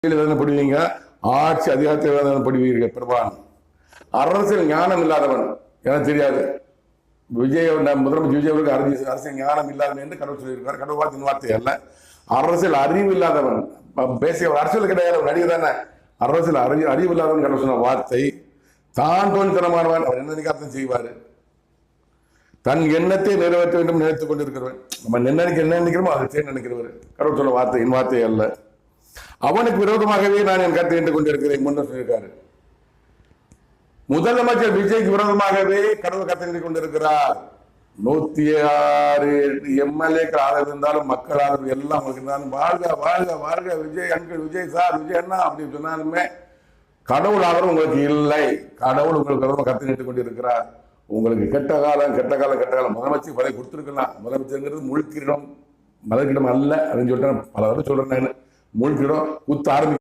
படுவீங்க, ஆட்சி அதிகாரத்தில் படுவீர்கள். பெரும்பாலும் அரசியல் ஞானம் இல்லாதவன் எனக்கு தெரியாது. முதலமைச்சர் விஜய் அவருக்கு அரசியல் ஞானம் இல்லாதவன் என்று கடவுள் சொல்லியிருக்கார். கடவுள் வார்த்தை வார்த்தை அல்ல, அரசியல் அறிவு இல்லாதவன் பேசிய அரசியல் கிடையாது. நடிகர் தானே, அரசியல் அறிவு இல்லாதவன் கடவுள் சொன்ன வார்த்தை. தான் தோன்றித்தனமானவன், அவர் என்ன நினைக்காதான் செய்வார். தன் எண்ணத்தை நிறைவேற்ற வேண்டும் நினைத்துக் கொண்டிருக்கிறவன். நம்ம என்ன நினைக்கிறோமோ அதை செய்ய நினைக்கிறவர். கடவுள் சொல்ல வார்த்தை என் வார்த்தை அல்ல. அவனுக்கு விரோதமாகவே நான் என் கருத்தை நின்று கொண்டிருக்கிறேன் முன்னர் சொல்லியிருக்காரு. முதலமைச்சர் விஜய்க்கு விரோதமாகவே கடவுள் கருத்தை நின்று கொண்டிருக்கிறார். 106 எம்எல்ஏக்கள் ஆதரவு இருந்தாலும் மக்கள் ஆதரவு எல்லாம் இருந்தாலும் வாழ்க வாழ்க வாழ்க விஜய் அங்கிள், விஜய் சார், விஜய் அண்ணா அப்படின்னு சொன்னாலுமே கடவுள் ஆதரவு உங்களுக்கு இல்லை. கடவுள் உங்களுக்கு விரோதமாக கருத்தை நின்று கொண்டிருக்கிறார். உங்களுக்கு கெட்ட காலம் முதலமைச்சர் பதவி கொடுத்துருக்கலாம். முதலமைச்சருங்கிறது முழுக்கிடம் மலர்கிடம் அல்ல அப்படின்னு சொல்லிட்டு பல தடவை சொல்றேன். நான் முழுக்கிடம் குத்த ஆரம்பி